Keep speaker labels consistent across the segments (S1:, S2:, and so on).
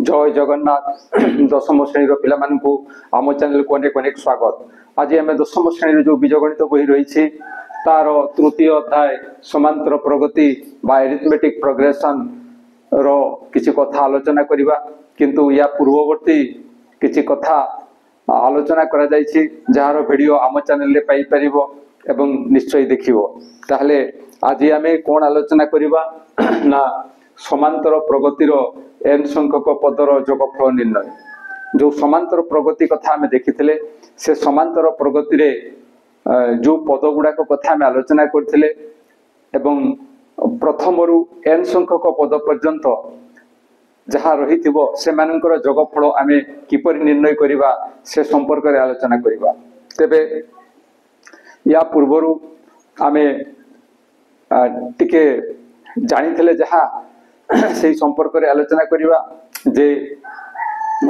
S1: जय जगन्नाथ दशम श्रेणी पिला आम चैनल को अनेक अनेक स्वागत। आज आम दशम श्रेणी जो बीजगणित बही रही तार तृतीय अध्याय समांतर प्रगति बा एरिथमेटिक प्रोग्रेशन रो किसी कथा आलोचना करबा। किंतु या पूर्ववर्ती किसी कथा आलोचना करा जायछि जार वीडियो आम चैनल रे पाई परिबो एवं निश्चय देखिबो। ताहले आज आमे कोन आलोचना करबा ना समांतर प्रगतिर एन संख्यक पदर जोगफल निर्णय। जो समांतर प्रगति कथा आमे देखिथिले से समांतर प्रगति रे जो पद गुड़ाक कथा आमे आलोचना करथिले एवं प्रथम रु एन संख्यक पद पर्यंत जहाँ रही से मानकर जोगफल आमे किपरि निर्णय करिबा से संपर्क रे आलोचना करिबा। तेबे या पूर्वरु आमे टिके जानिथिले जहाँ से संपर्क रे आलोचना करिबा जे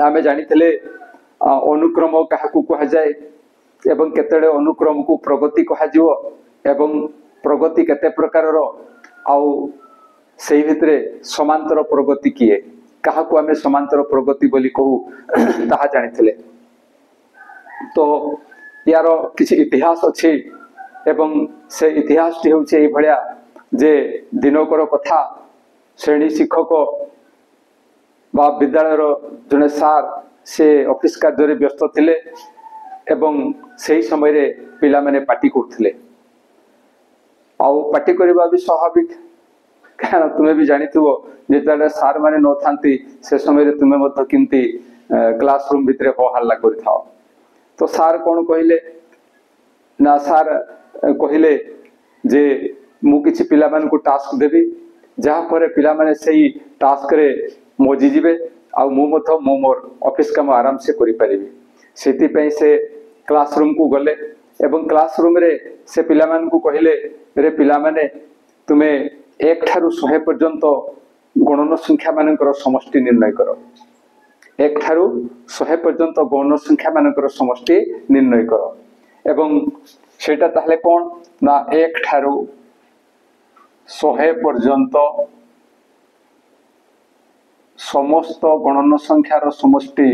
S1: आमे जानिथिले अनुक्रम काहाकू कहा जाए एवं केतेडे अनुक्रम को प्रगति कहा जिवो एवं प्रगति केते प्रकार रो आउ सेही भितरे समांतर प्रगति किए काहाकू आमे समांतर प्रगति बोली कहू ताहा जानिथिले। तो यार किछि इतिहास अछि एवं से इतिहास टी होउछे ए भलिया जे दिनकर कथा श्रेणी शिक्षक बा विद्यालय जने सार से ऑफिस कार्य व्यस्त थिले एवं सही समय रे पिला माने पार्टी करथिले। आउ पार्टी करबा भी स्वाभाविक कारण तुमे भी जानिथिबो जेतले सार माने न थांती से समय रे तुमे मत किंती क्लासरूम भितरे हो हल्ला करथाओ। तो सार कोन कहिले ना सार कहिले जे मु किछि पिला मान को टास्क देबी जहाँ पर पिला माने सही टास्क रे मजी जिबे आ मु मथ मो मोर ऑफिस काम आराम से करि परिबी। सेति पई से क्लासरूम को गले एवं क्लासरूम रे से पिला मान को कहिले रे पिला माने तुमे 1 ठारू 100 पर्यंत गणन संख्या मानकर समष्टि निर्णय करो। 1 ठारू 100 पर्यंत गणन संख्या मानकर समष्टि निर्णय करो एवं सेटा ताहले कोन ना 1 ठारू 100 पर्यंत समस्त गणन संख्यार समष्टि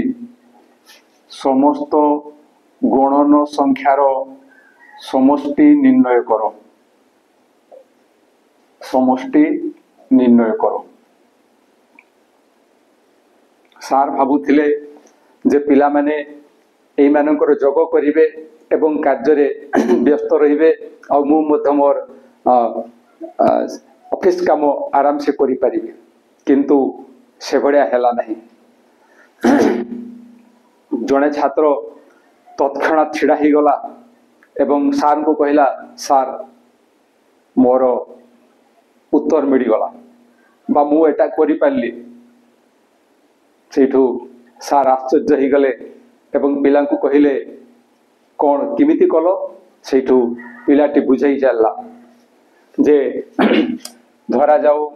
S1: समस्त गणन संख्यार समष्टि निर्णय करो समष्टि निर्णय करो। सार भाबुथिले जे पिला माने एई मानकर जोग करिवे एवं कार्य रे व्यस्त रहिबे आ मु मध्य मोर ऑफिस काम आराम से करि परिबे। किंतु से भड़िया हेला नहीं। जड़े छात्र तत्क्षणात छिड़ा ही गला एवं सार को कहला सार मोर उत्तर मिल गला बा मु एटा करि पारली। सेठू सार आश्चर्य ही गले एवं पिला को कहले कौन किमिति कलो। सेठू पिलाटी बुझाई जाला जे धरा जाऊ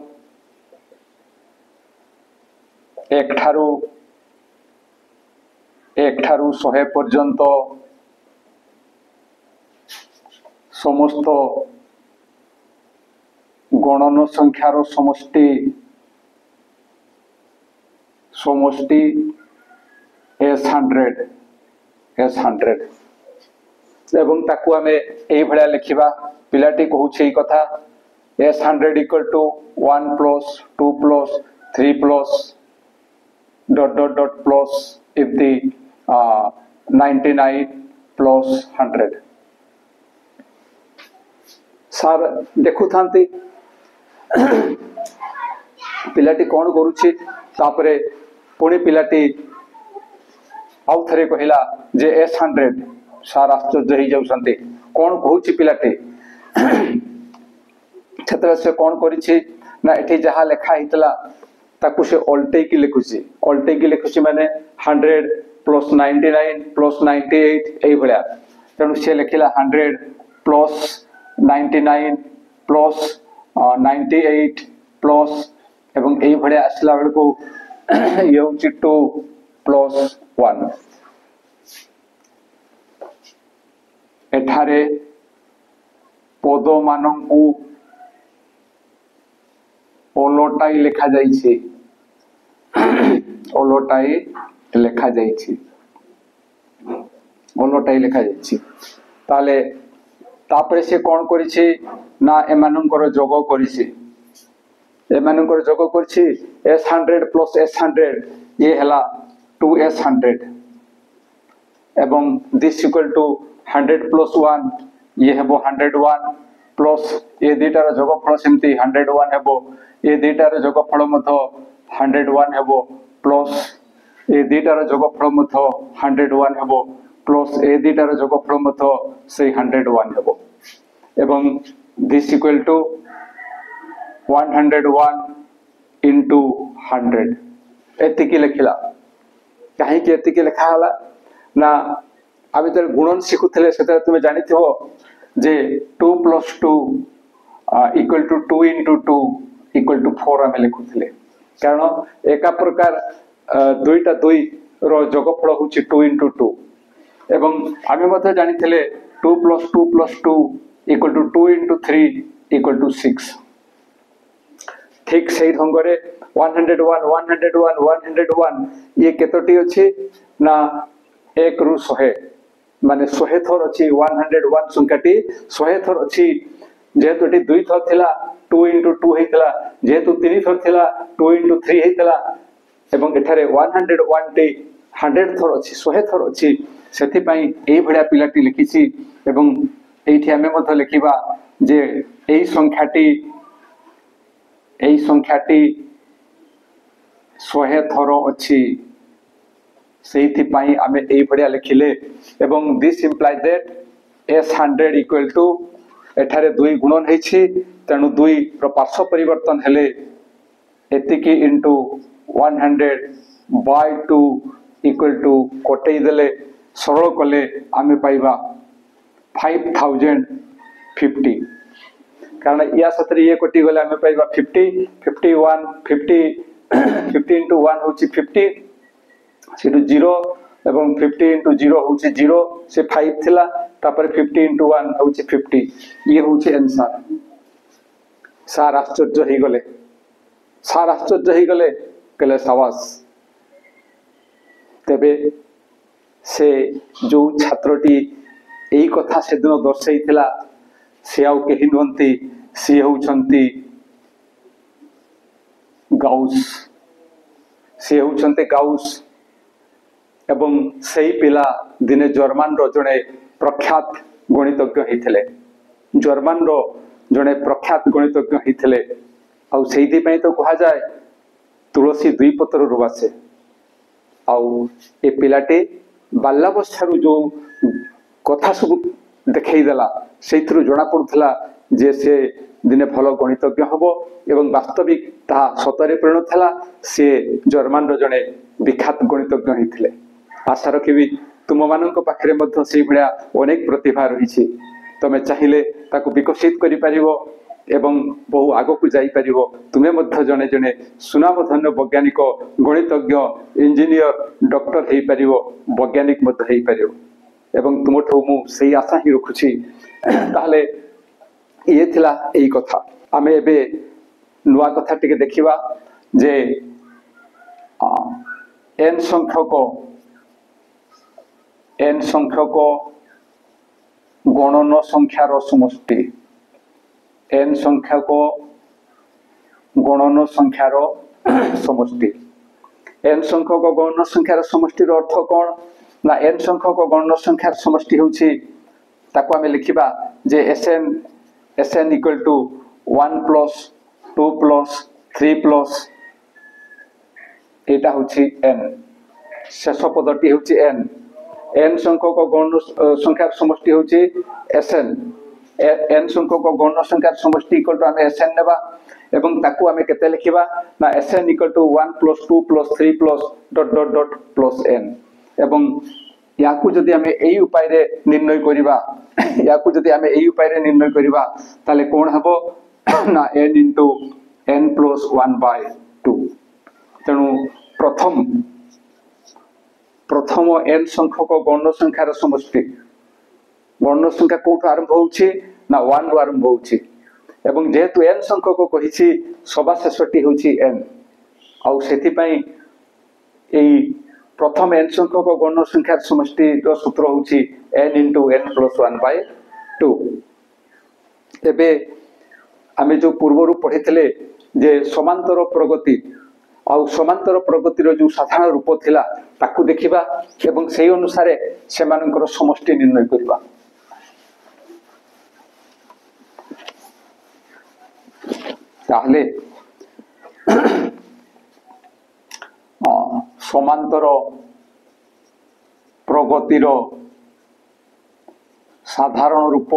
S1: 1 ठारू 100 पर्यंत समस्त गणन संख्यार समष्टि समष्टि S100 एवं ताकू आमे एई भलिया लिखिबा। पिलाटी कहूछि कथा S100 equal to 1 plus 2 plus 3 plus ... plus if the 99 plus 100 सार देखु थांती पिलाटी कौन करुछि तापरे पुणी पिलाटी आउ थरे कहिला जे S100 सार आश्चर्य ही जाउसंती कौन कहूछि पिलाटी। क्षेत्र से कौन करिछि ना एठी जहा लेखा हितला ताकू से अल्टे की लिखुची माने 100 प्लस 99 प्लस 98 एई भलिया। तेणु से लिखिला 100 प्लस 99 प्लस 98 प्लस एवं एई भलिया आसला बेल को ये होची 2 प्लस 1। एठारे पद मानंकु ओलोटाई लिखा जाइछे ओलटाई लेखा जाइछि ओलटाई लेखा जाइछि ताले तापरे से कोन करिछि ना एमानकर जोग करिछि एमानकर जोग करिछि S100 प्लस S100 ये हला 2S100 एवं दिस इक्वल टू 100 प्लस 1 ये हेबो 101 प्लस ये दुईटार जोगफल सेमती 101 हेबो ये दुईटार जोगफल मध्य 101 हेबो प्लस ये दुईटार जोगफल मध्य 101 हेबो प्लस ये दुईटार जोगफल मध्य से 101 हेबो एवं दिस इक्वल टू 101 into 100 एतिकी लिखिला कहीं कि एतिकी लिखा हला ना आबे त गुणन शिखुथले सेते तुमे जानिथिबो जे 2 + 2 = 2 × 2 = 4 आमे लिखुथले कारण एका प्रकार दुईटा दुई रो जोगफल होची 2 × 2 एवं आमे मते जानिथिले 2 + 2 + 2 = 2 × 3 = 6 ठीक सही ढंग रे 101 101 101 ये केतोटी अछि ना 1 रु 100 माने 100 थर अछि 101 संख्याटी 100 थर अछि जेहेतु एटी 2 थर थिला 2 × 2 हेतला जेहेतु 3 थर थिला 2 × 3 हेतला एवं एठारे 101 टी 100 थर अछि 100 थर अछि सेथि पई एई भडिया पिलाटी लिखिछि एवं एठी हमें मध्य लिखिबा जे एई संख्याटी 100 थर अछि सेथि पई आमे एई भडिया लिखिले एवं this imply that S100 equal to एठारे 2 गुणन हेछि तेनु 2 रो पार्श्व परिवर्तन हेले एतिकी इनटू 100/2 इक्वल टू कोटै देले सरल कले आमे पाइबा 5050 कारण या सतरे ये कोटी गले आमे पाइबा 50 51 50 50 × 1 होची 50 सेटु 0 एवं 50 × 0 होची 0 से 5 थिला तापर 50 × 1 होची 50 ये होची आंसर सार आश्चर्य ही गले कले सावास तबे से जो छात्रटी एई कथा से दिन दर्शाई थिला से आउ केहि नहंती से होउछंती गाउस एवं सेही पिला दिने जर्मन रो जने प्रख्यात गणितज्ञ हिथिले जर्मन रो जने प्रख्यात गणितज्ञ हिथिले आउ सेही पई तो कहा जाय तुलसी दुई पत्र रुबासे आउ ए पिलाटे बाल्यावस्थारु जो कथा सब देखै देला सेथरु जणा पडुथला जे से दिने भलो गणितज्ञ हबो एवं वास्तविक ता सतरे परिणत हला से जर्मन रो जने विख्यात गणितज्ञ हिथिले आशा रखिबी तुम मानक पाखरे मध्य सेही भडिया अनेक प्रतिभा रहिछि तमे चाहिले ताकू विकसित करि परिबो एवं बहु आगो को जाई परिबो तुमे मध्य जने जने सुनामधन्य वैज्ञानिक गणितज्ञ इंजीनियर डॉक्टर हेई परिबो वैज्ञानिक मध्य हेई परिबो एवं तुमठो मु सेही आशा ही रखुछि ताले ये थिला एई कथा आमे एबे नुवा कथा टिके देखिबा जे n संख्यक गणन संख्यार समष्टि n संख्यक गणन संख्यार समष्टि n संख्यक गणन संख्यार समष्टिर अर्थ कोन ना n संख्यक गणन संख्यार समष्टि होछि ताको आमे लिखिबा जे sn इक्वल टू 1 + 2 + 3 + एटा होछि n शेष पदटी होछि n संख्यक गणन संख्यार समष्टि होछि sn n संख्यक गणन संख्यार समष्टि इक्वल टू आमे sn नेबा एवं ताकू आमे केते लिखिबा ना sn इक्वल टू 1 + 2 + 3 + ... n एवं याकू जदि आमे एई उपाय रे निर्णय करिबा ताले कोन हबो ना n * n + 1/2 तेनु प्रथम n संख्यक गणन संख्यार समष्टि गणन संख्या कोठो आरंभ होउछि ना 1 रु आरंभ होउछि एवं जेहेतु n संख्यक कहिछि सभा शेषटी होउछि n आउ सेथि पई प्रथम n संख्यक गौण संख्यार समष्टि सूत्र होउछि n * n + 1/2। एबे आमे जो पूर्वरु पढ़िथिले जे समांतर प्रगति आ समांतर प्रगतिर जो साधारण रूप थिला ताकू देखिबा एवं सेही अनुसार सेमानकर समष्टि निर्णय करिबा। ताहले समांतर प्रगतिर साधारण रूप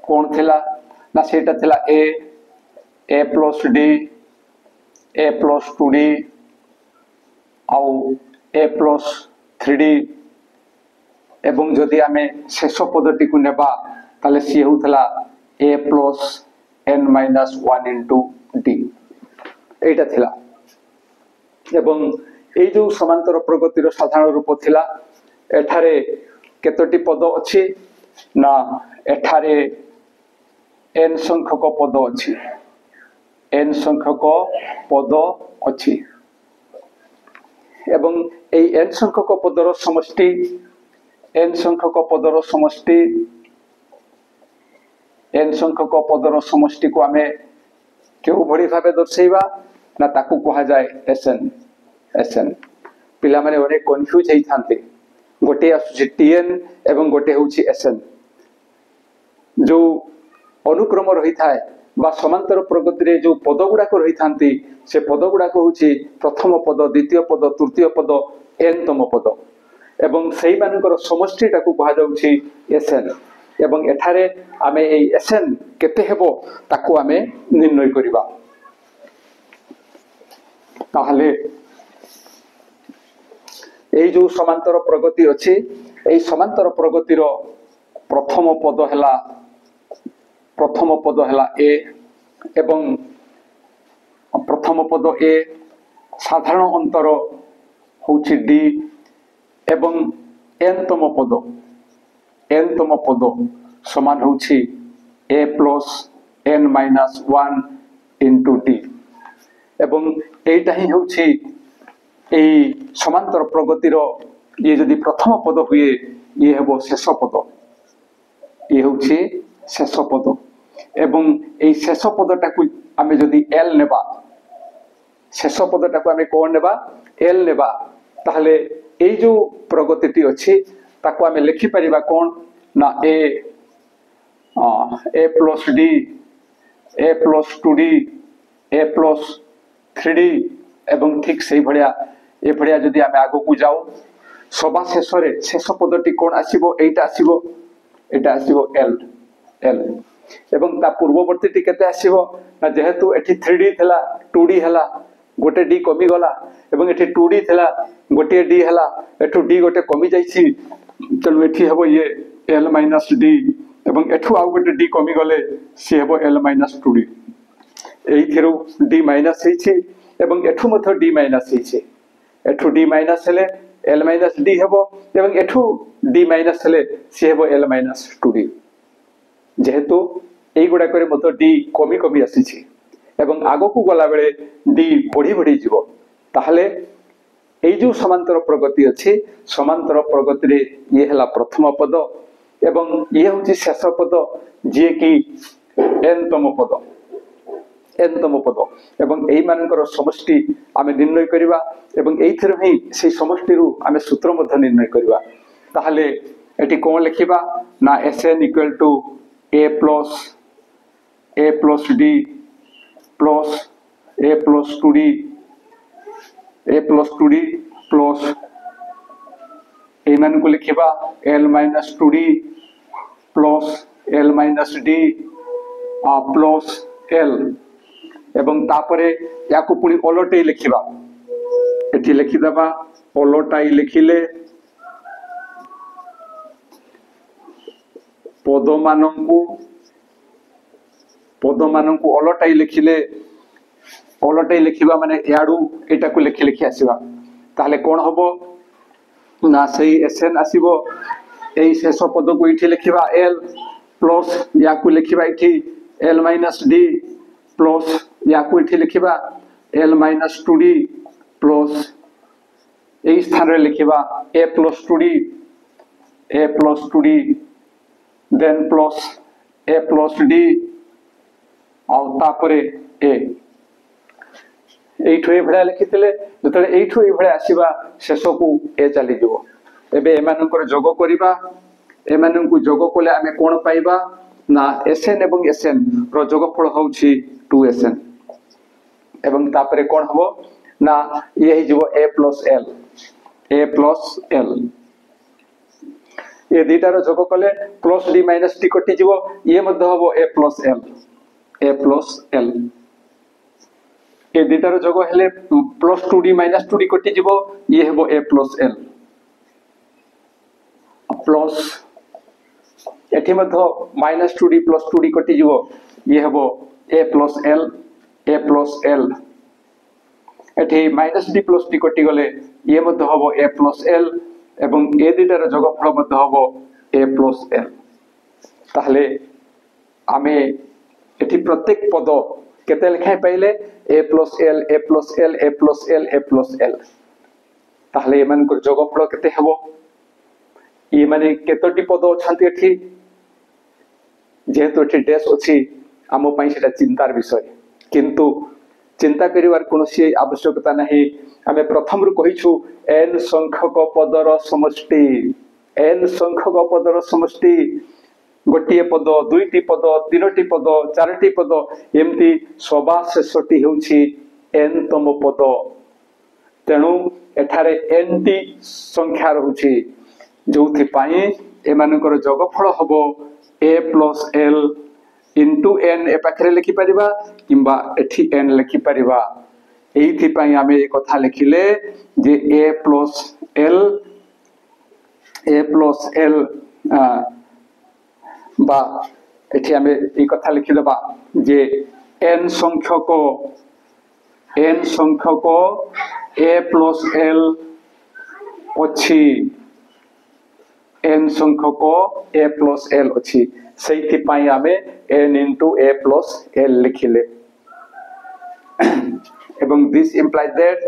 S1: कौन थिला ना सेटा थिला a + d a + 2d आउ a + 3d एवं जदि आमे शेष पदटी को नेबा ताले सी होतला a + n - 1 * d एटा थिला। एवं ए जो समांतर प्रगतिर साधारण रूप थिला एठारे केतोटी पद अछि ना एठारे n संख्यक पद अछि n संख्यक पद अछि एवं ए n संख्यक पदर समष्टि n संख्यक पदर समष्टि n संख्यक पदर समष्टि को आमे केउ भଳି भाबे दर्शाइबा ना ताकू कहा जाय SN पिला माने ओने कन्फ्यूज हेइ थांते गोटे आसुछि TN एवं गोटे होउछि SN जो अनुक्रम रही थाए बा समांतर प्रगति रे जो पद गुडा को रही थांती से पद गुडा को होउछि प्रथम पद द्वितीय पद तृतीय पद n तम पद एवं सेही मानकर समष्टि ताकू कहा जाउछि SN एवं एठारे आमे एई SN केते हेबो ताकू आमे निर्णय करिबा। ताहले एई जो समांतर प्रगति अछि एई समांतर प्रगतिर प्रथम पद हला a एवं प्रथम पद a साधारण अंतर होउछि d एवं n तम पद समान होउछि a + n - 1 * d एवं एटा ही होउछि एई समांतर प्रगतिर ये जदि प्रथम पद हुए ये हेबो शेष पद ये होउछि शेष पद एवं एई शेष पदटा को आमे जदि l नेबा शेष पदटा को आमे कोन नेबा l नेबा ताहले एई जो प्रगतिटी अछि ताको आमे लिखि परिबा कोन ना a + d a + 2d a + 3d एवं ठीक सही भलिया ए भलिया जदि आमे आगो को जाऊ सभा शेष रे शेष पदटी कोन आसीबो एटा आसीबो l एवं ता पूर्ववर्तीटी केते आसीबो ना जेहेतु एठी 3d थिला 2d हला गोटे d कमी गला एवं एठी 2d थिला गोटे d हला एठु d गोटे कमी जाईछि तनु एठी हेबो ये l - d एवं एठु आ गोटे d कमी गले सी हेबो l - 2d एई थिरु d माइनस हेछि एवं एठु मथो d माइनस हेछि एठु d माइनस हेले l - d हेबो एवं एठु d माइनस हेले सी हेबो l - 2d जेहेतु एई गुडा करे मथो d कमी कमी आसीछि एवं आगो को गला बेले d बढ़ी बढ़ी जीवो ताहले एई जो समांतर प्रगति अछि समांतर प्रगति रे ये हला प्रथम पद एवं ये होछि शेष पद जे कि n तम पद एवं एई मानकर समष्टि आमे निर्णय करिबा एवं एई थिर ही से समष्टि रु आमे सूत्र मध्य निर्णय करिबा। ताहले एटी कोन लिखिबा ना SN = a + d plus a + 2d plus ए मान को लिखिबा l - 2d plus l - d plus l एवं तापरे याकु पुनी ओलटाई लिखिबा एठी लिखि दबा ओलटाई लिखिले पद मानंकु ओलटाई लिखिबा माने याडू एटा को लिखि आसीबा ताहले कोन हबो ना सही SN आसीबो एई शेष पद को इठी लिखिबा l प्लस याकु लिखिबा इठी l - d प्लस याकु इठी लिखिबा एल माइनस 2d प्लस ए स्थान रे लिखिबा a plus 2d then plus a plus d आउ तापरे a एठो ए भडा लिखितले जतले एठो ए भडा आसीबा शेष को ए चली जीवो एबे एमानकर जोग करिबा एमानकु जोग कोले आमे कोन पाइबा ना Sn एवं Sn रो जोगफल होउछि 2Sn एवं तापरे कोन हबो ना ये ही जीवो a प्लस l ये दुईटा रो जोग कोले प्लस d माइनस d कटि जीवो ये मध्ये हबो a प्लस l ये दुईटा रो जोग हेले प्लस 2d माइनस 2d कटि जीवो ये हबो a प्लस l प्लस एठी मध्ये माइनस 2d प्लस 2d कटि जीवो ये हबो a प्लस l एठी माइनस d प्लस d कटि गले ये मध्ये हबो a प्लस l एवं ए दुईटार जोगफल मध्ये हबो a प्लस l ताहले आमे एठी प्रत्येक पद केते लिखाय पाइले a plus l a plus l a plus l a plus l ताहले एमान को जोगफल केते हबो ये माने केतोटी पद अछंती एठी जेहेतु एठी डैश अछि आमो पई सेटा चिंतार विषय किंतु चिंता करिवार कोनोसी आवश्यकता नाही आमे प्रथम रु कहिछु n संख्यक पदर समष्टि गोटिए पद दुईटी पद तीनोटी पद चारटी पद एमती सभा शेषटी हेउछि n तम पद तेनु एठारे n टी संख्या रहुछि जोथि पाई एमानकर जोगफल हबो a plus l into n ए पाखरे लिखि परिबा किंबा एठी n लिखि परिबा एथि पाई आमे ए कथा लिखिले जे a प्लस l बा एठी आमे ए कथा लिखि देबा जे n संख्यक a प्लस l अछि n संख्यक a प्लस l अछि सेथि पाई आमे n into a plus l लिखिले एवं this implies that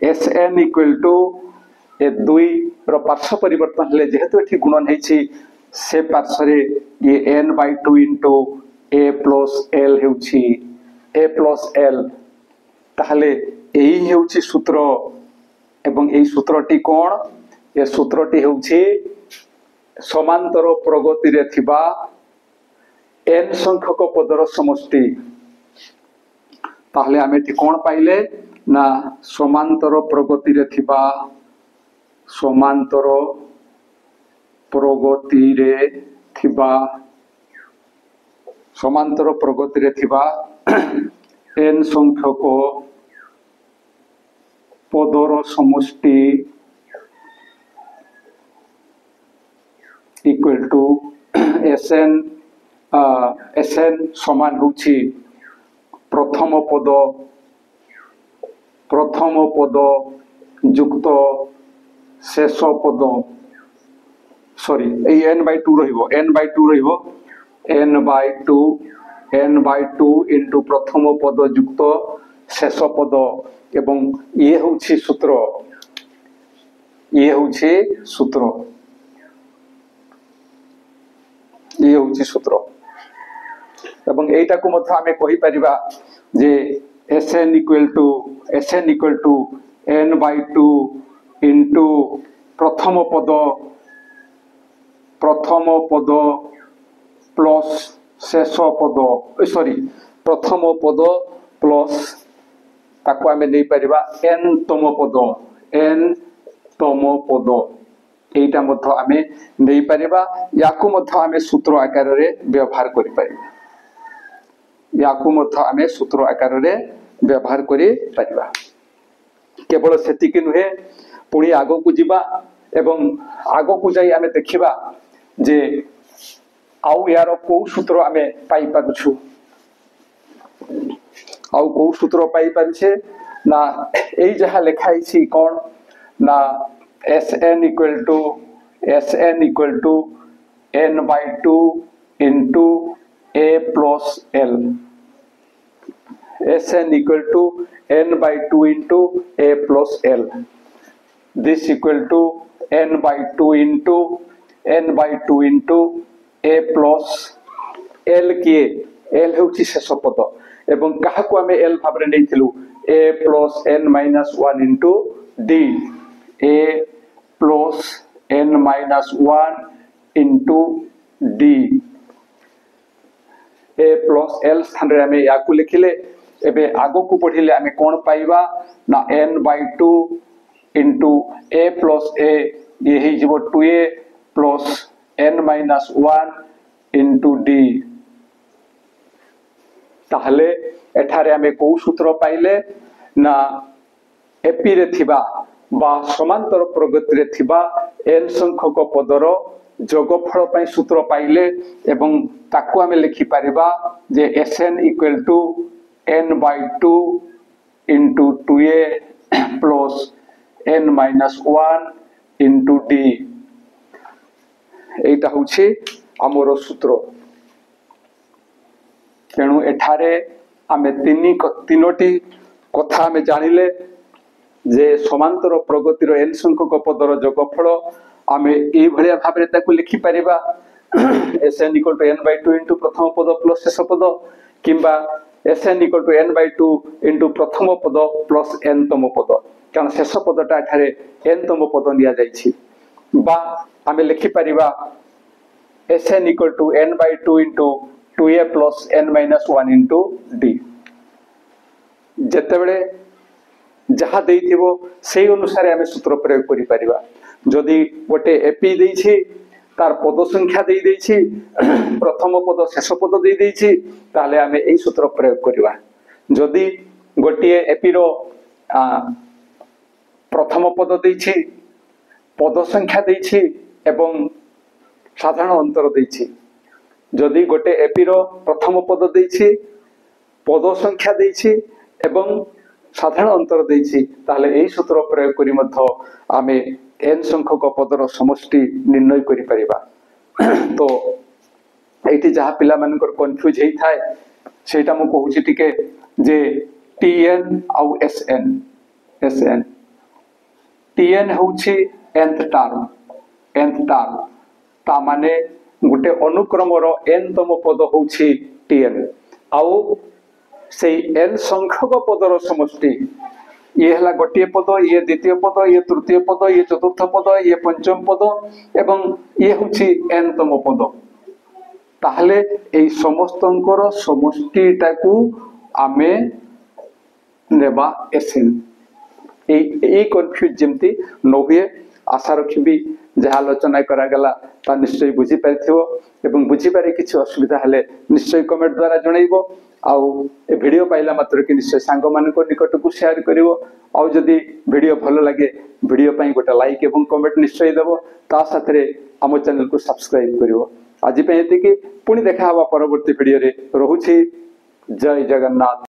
S1: Sn equal to ए दुई रो पार्श्व परिवर्तन हले जेहेतु एठी गुणन हेछि से पार्श्व रे ये n/2 into a plus l हेउछि a plus l ताहले एही हेउछि सूत्र एवं एही सूत्रटी कोन ए सूत्रटी हेउछि समांतर प्रगति रे थिबा n संख्यक पदर समष्टि ताहले आमे टी कोन पाइले ना समांतर प्रगति रे थिबा n संख्यक पदर समष्टि इक्वल टू Sn समान होछि प्रथम पद युक्त शेष पद सॉरी n/2 रहिबो n/2 into प्रथम पद युक्त शेष पद एवं ये होछि सूत्र एवं एटा को मध्य आमे कहि परिबा जे Sn equal to n/2 into प्रथम पद प्लस शेष पद सॉरी प्रथम पद प्लस ताको आमे नै परिबा n तम पद एटा मध्य आमे नै परिबा याकु मध्य आमे सूत्र आकार रे व्यवहार करि परिबा केवल सेतिक नुहे पुणी आगो को जीवा एवं आगो को जाई आमे देखिबा जे आउ यार को सूत्र आमे पाई पाछु आउ को सूत्र पाई पाछे ना एई जहा लिखाई छी कोन ना Sn equal to n/2 into a plus l Sn equal to n by 2 into a plus l. This equal to n by 2 into a plus l किए l होची शेष पद एवं काहाकु आमे l भाबरे नेथिलु a plus n minus 1 into d. a plus n minus 1 into d. a plus l स्थान रे आमे याकु लिखिले एबे आगो को पढिले आमे कोन पाइबा ना n by 2 into a plus a ये ही जीवो 2a plus n minus 1 into d. ताहले एठारे आमे को सूत्र पाइले ना एपी रे थिबा बा समांतर प्रगति रे थिबा n संख्यक पदर जोगफल पई सूत्र पाइले एवं ताकू आमे लिखि परिबा जे Sn equal to n by 2 into 2a plus n minus 1 into d. एटा होछि हमरो सूत्र तेणु एठारे आमे तीनोटी कथा आमे जानिले जे समांतर प्रगतिर n संख्यक पदर जोगफल आमे ए भलिया भाबरे ताकू लिखि परिबा Sn equal to n by 2 into प्रथम पद प्लस शेष पद किंबा Sn equal to n by 2 into प्रथम पद प्लस n तम पद कारण शेष पदटा एठारे n तम पद निया जाइछि बा आमे लिखि परिबा Sn equal to n by 2 into 2a plus n minus 1 into d. जेतेबेले जहा देइथिबो सेही अनुसार आमे सूत्र प्रयोग करि परिबा जदि गोटे एपी देइछि तार पद संख्या देइ देइछि प्रथम पद शेष पद देइ देइछि ताले आमे एई सूत्र प्रयोग करिबा जदि गोटिए एपी रो प्रथम पद देइछि पद संख्या देइछि एवं साधारण अंतर देइछि जदि गोटे एपी रो प्रथम पद देइछि पद संख्या देइछि एवं साधारण अंतर देइछि ताले एई सूत्र प्रयोग करि मध्य आमे n संख्यक पदर समष्टि निर्णय करि परिबा तो एठी जहा पिला मानकर कंफ्यूज हेई थाए सेटा मु कहूछि टिके जे tn आउ sn tn होछि nth टर्म ता माने गुटे अनुक्रमर n तम पद होछि tn आउ से n संख्यक पदर समष्टि ये हला गोटिए पद ये द्वितीय पद ये तृतीय पद ये चतुर्थ पद ये पंचम पद एवं ये होछि n तम पद ताहले एई समस्तंकर समष्टिटाकू आमे नेबा Sn एई कंफ्यूज जेमती न हुए आशा रखिबी जहा आलोचना करा गला ता निश्चय बुझी पाइथिबो एवं बुझी पारे किछि असुविधा हले निश्चय कमेंट द्वारा जणाइबो आउ ए वीडियो पाइला मात्र कि निश्चय सांग मानको निकट को शेयर करिवो आउ जदी वीडियो भलो लागे वीडियो पई गोटा लाइक एवं कमेंट निश्चय देबो ता साथरे हम चैनल को सब्सक्राइब करिवो आज पई एति कि पुनी देखा हवा परवर्ती वीडियो रे रहूछि जय जगन्नाथ।